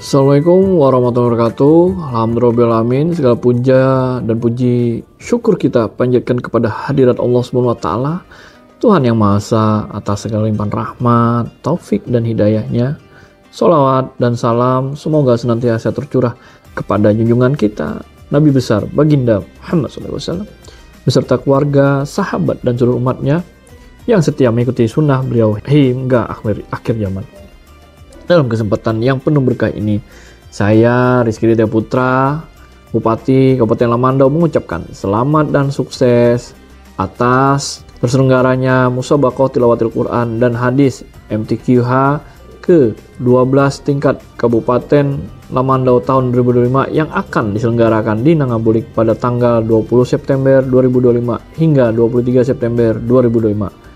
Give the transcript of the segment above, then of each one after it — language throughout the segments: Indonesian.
Assalamualaikum warahmatullahi wabarakatuh. Alhamdulillahirrahmanirrahim. Segala puja dan puji syukur kita panjatkan kepada hadirat Allah SWT, Tuhan yang Maha Esa, atas segala limpahan rahmat, taufik dan hidayahnya. Sholawat dan salam semoga senantiasa tercurah kepada junjungan kita, Nabi besar Baginda Muhammad SAW, beserta keluarga, sahabat dan seluruh umatnya yang setia mengikuti sunnah beliau hingga akhir zaman. Dalam kesempatan yang penuh berkah ini, saya Rizky Ridha Putra, Bupati Kabupaten Lamandau, mengucapkan selamat dan sukses atas terselenggaranya Musabaqah Tilawatil Quran dan Hadis MTQH ke-12 tingkat Kabupaten Lamandau tahun 2025 yang akan diselenggarakan di Nangabulik pada tanggal 20 September 2025 hingga 23 September 2025.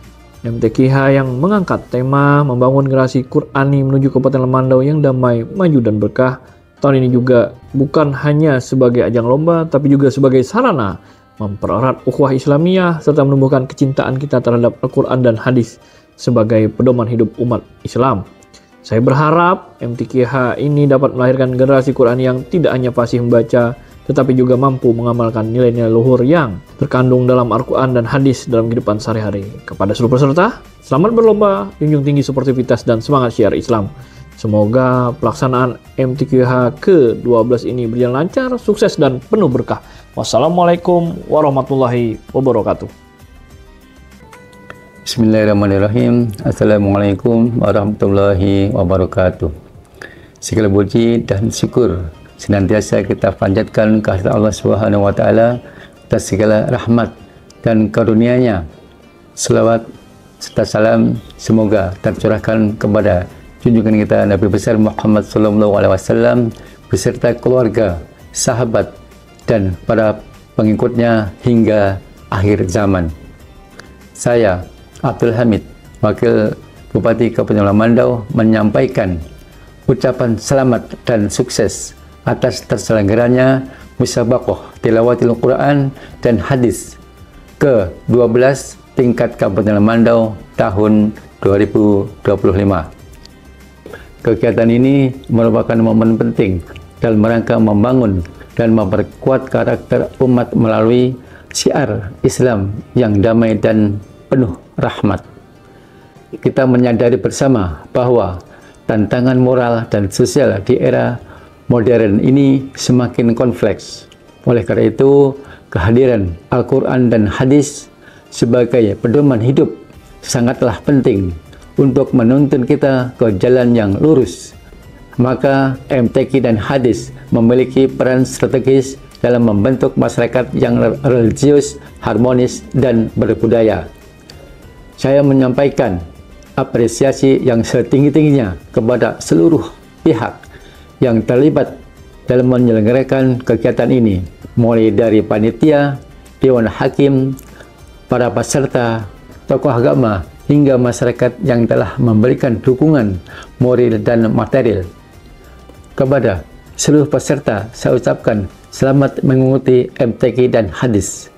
MTQH yang mengangkat tema membangun generasi Qurani menuju Kabupaten Lamandau yang damai, maju dan berkah. Tahun ini juga bukan hanya sebagai ajang lomba, tapi juga sebagai sarana mempererat ukhuwah Islamiyah serta menumbuhkan kecintaan kita terhadap Al-Quran dan Hadis sebagai pedoman hidup umat Islam. Saya berharap MTQH ini dapat melahirkan generasi Quran yang tidak hanya fasih membaca, tetapi juga mampu mengamalkan nilai-nilai luhur yang terkandung dalam Al-Quran dan Hadis dalam kehidupan sehari-hari. Kepada seluruh peserta, selamat berlomba, junjung tinggi sportivitas dan semangat syiar Islam. Semoga pelaksanaan MTQH ke-12 ini berjalan lancar, sukses dan penuh berkah. Wassalamualaikum warahmatullahi wabarakatuh. Bismillahirrahmanirrahim. Assalamualaikum warahmatullahi wabarakatuh. Segala puji dan syukur senantiasa kita panjatkan kehadirat Allah Subhanahu wa taala atas segala rahmat dan karunia-Nya. Selawat serta salam semoga tercurahkan kepada junjungan kita Nabi besar Muhammad sallallahu alaihi wasallam beserta keluarga, sahabat dan para pengikutnya hingga akhir zaman. Saya Abdul Hamid, Wakil Bupati Kabupaten Lamandau, menyampaikan ucapan selamat dan sukses atas terselenggaranya Musabaqah Tilawatil Quran dan Hadis ke-12 tingkat Kabupaten Lamandau tahun 2025. Kegiatan ini merupakan momen penting dalam rangka membangun dan memperkuat karakter umat melalui syiar Islam yang damai dan penuh rahmat. Kita menyadari bersama bahwa tantangan moral dan sosial di era modern ini semakin kompleks. Oleh karena itu, kehadiran Al-Quran dan Hadis sebagai pedoman hidup sangatlah penting untuk menuntun kita ke jalan yang lurus. Maka MTQ dan Hadis memiliki peran strategis dalam membentuk masyarakat yang religius, harmonis, dan berbudaya. Saya menyampaikan apresiasi yang setinggi-tingginya kepada seluruh pihak yang terlibat dalam menyelenggarakan kegiatan ini, mulai dari panitia, dewan hakim, para peserta, tokoh agama, hingga masyarakat yang telah memberikan dukungan moral dan material. Kepada seluruh peserta, saya ucapkan selamat mengikuti MTQ dan Hadis.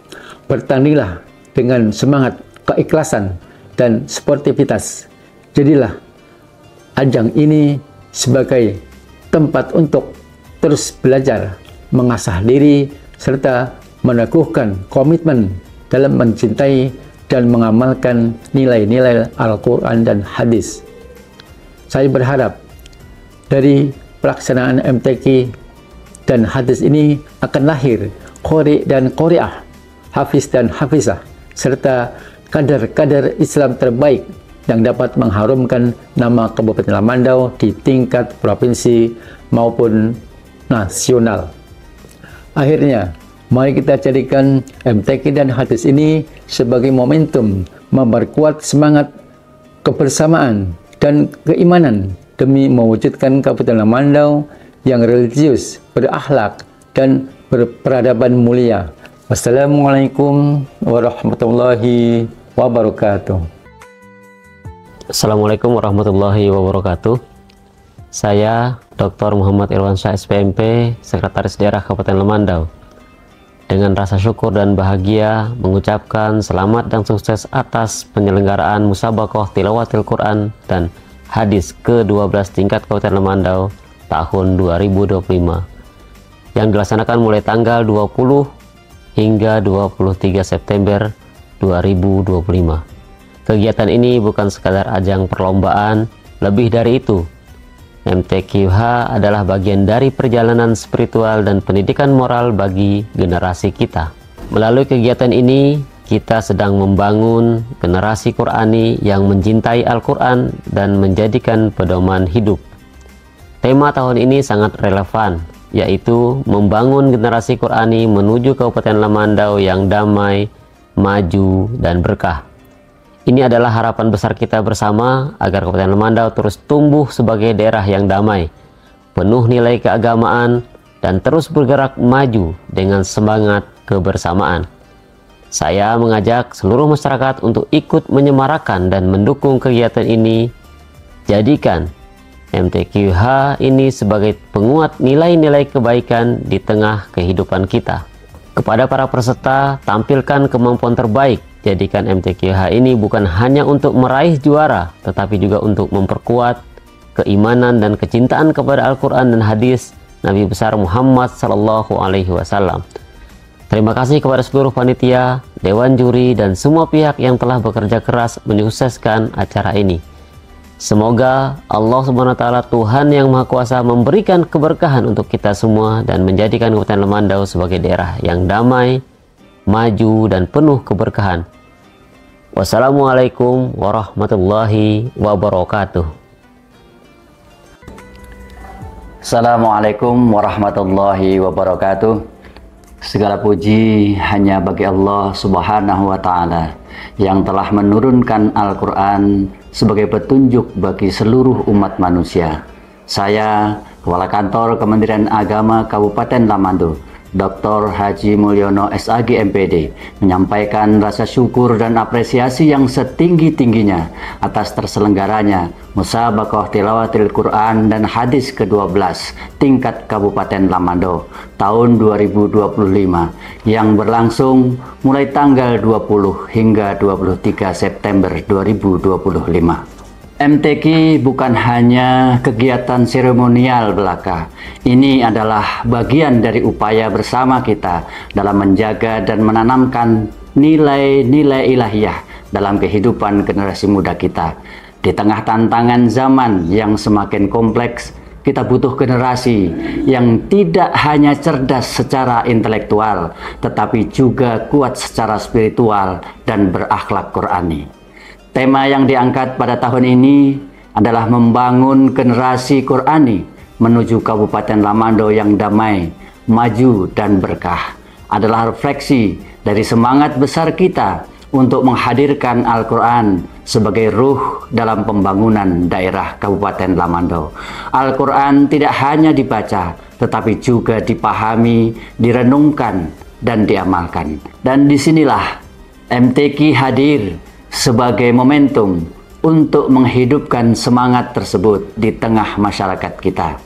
Bertandinglah dengan semangat, keikhlasan, dan sportivitas. Jadilah ajang ini sebagai tempat untuk terus belajar, mengasah diri, serta meneguhkan komitmen dalam mencintai dan mengamalkan nilai-nilai Al-Quran dan Hadis. Saya berharap dari pelaksanaan MTQ dan Hadis ini akan lahir qori dan qori'ah, hafiz dan hafizah, serta kader-kader Islam terbaik yang dapat mengharumkan nama Kabupaten Lamandau di tingkat provinsi maupun nasional. Akhirnya, mari kita jadikan MTQ dan Hadis ini sebagai momentum memperkuat semangat kebersamaan dan keimanan demi mewujudkan Kabupaten Lamandau yang religius, berakhlak, dan berperadaban mulia. Wassalamualaikum warahmatullahi wabarakatuh. Assalamualaikum warahmatullahi wabarakatuh. Saya Dr. Muhammad Irwansyah SPMP, Sekretaris Daerah Kabupaten Lamandau. Dengan rasa syukur dan bahagia mengucapkan selamat dan sukses atas penyelenggaraan Musabaqah Tilawatil Quran dan Hadis ke-12 tingkat Kabupaten Lamandau tahun 2025 yang dilaksanakan mulai tanggal 20 hingga 23 September 2025. Kegiatan ini bukan sekadar ajang perlombaan, lebih dari itu. MTQH adalah bagian dari perjalanan spiritual dan pendidikan moral bagi generasi kita. Melalui kegiatan ini, kita sedang membangun generasi Qurani yang mencintai Al-Quran dan menjadikan pedoman hidup. Tema tahun ini sangat relevan, yaitu membangun generasi Qurani menuju Kabupaten Lamandau yang damai, maju, dan berkah. Ini adalah harapan besar kita bersama agar Kabupaten Lamandau terus tumbuh sebagai daerah yang damai, penuh nilai keagamaan, dan terus bergerak maju dengan semangat kebersamaan. Saya mengajak seluruh masyarakat untuk ikut menyemarakan dan mendukung kegiatan ini. Jadikan MTQH ini sebagai penguat nilai-nilai kebaikan di tengah kehidupan kita. Kepada para peserta, tampilkan kemampuan terbaik. Jadikan MTQH ini bukan hanya untuk meraih juara, tetapi juga untuk memperkuat keimanan dan kecintaan kepada Al-Quran dan hadis Nabi besar Muhammad SAW. Terima kasih kepada seluruh panitia, dewan juri, dan semua pihak yang telah bekerja keras menyukseskan acara ini. Semoga Allah SWT, Tuhan yang Maha Kuasa, memberikan keberkahan untuk kita semua dan menjadikan Kabupaten Lamandau sebagai daerah yang damai, maju, dan penuh keberkahan. Wassalamualaikum warahmatullahi wabarakatuh. Assalamualaikum warahmatullahi wabarakatuh. Segala puji hanya bagi Allah Subhanahu wa Ta'ala yang telah menurunkan Al-Quran sebagai petunjuk bagi seluruh umat manusia. Saya, Kepala Kantor Kementerian Agama Kabupaten Lamandau, Dr. Haji Mulyono SAG MPD, menyampaikan rasa syukur dan apresiasi yang setinggi-tingginya atas terselenggaranya Musabaqah Tilawatil Quran dan Hadis ke-12 tingkat Kabupaten Lamandau tahun 2025 yang berlangsung mulai tanggal 20 hingga 23 September 2025. MTQ bukan hanya kegiatan seremonial belaka. Ini adalah bagian dari upaya bersama kita dalam menjaga dan menanamkan nilai-nilai ilahiyah dalam kehidupan generasi muda kita. Di tengah tantangan zaman yang semakin kompleks, kita butuh generasi yang tidak hanya cerdas secara intelektual, tetapi juga kuat secara spiritual dan berakhlak Qurani. Tema yang diangkat pada tahun ini adalah membangun generasi Qurani menuju Kabupaten Lamandau yang damai, maju, dan berkah. Adalah refleksi dari semangat besar kita untuk menghadirkan Al-Quran sebagai ruh dalam pembangunan daerah Kabupaten Lamandau. Al-Quran tidak hanya dibaca, tetapi juga dipahami, direnungkan, dan diamalkan. Dan disinilah MTQ hadir sebagai momentum untuk menghidupkan semangat tersebut di tengah masyarakat kita.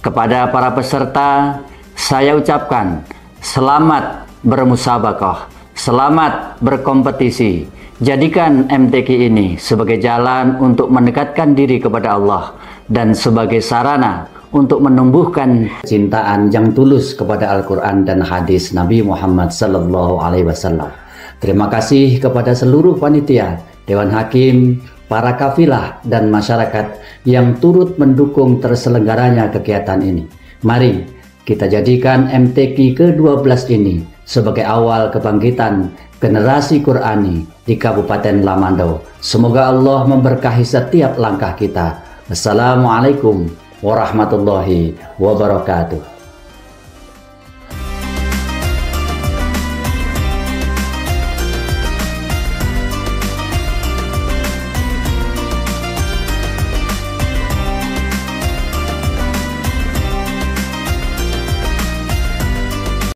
Kepada para peserta, saya ucapkan selamat bermusabaqah, selamat berkompetisi. Jadikan MTQ ini sebagai jalan untuk mendekatkan diri kepada Allah dan sebagai sarana untuk menumbuhkan cintaan yang tulus kepada Al-Quran dan hadis Nabi Muhammad SAW. Terima kasih kepada seluruh panitia, Dewan Hakim, para kafilah, dan masyarakat yang turut mendukung terselenggaranya kegiatan ini. Mari kita jadikan MTQ ke-12 ini sebagai awal kebangkitan generasi Qurani di Kabupaten Lamandau. Semoga Allah memberkahi setiap langkah kita. Assalamualaikum warahmatullahi wabarakatuh.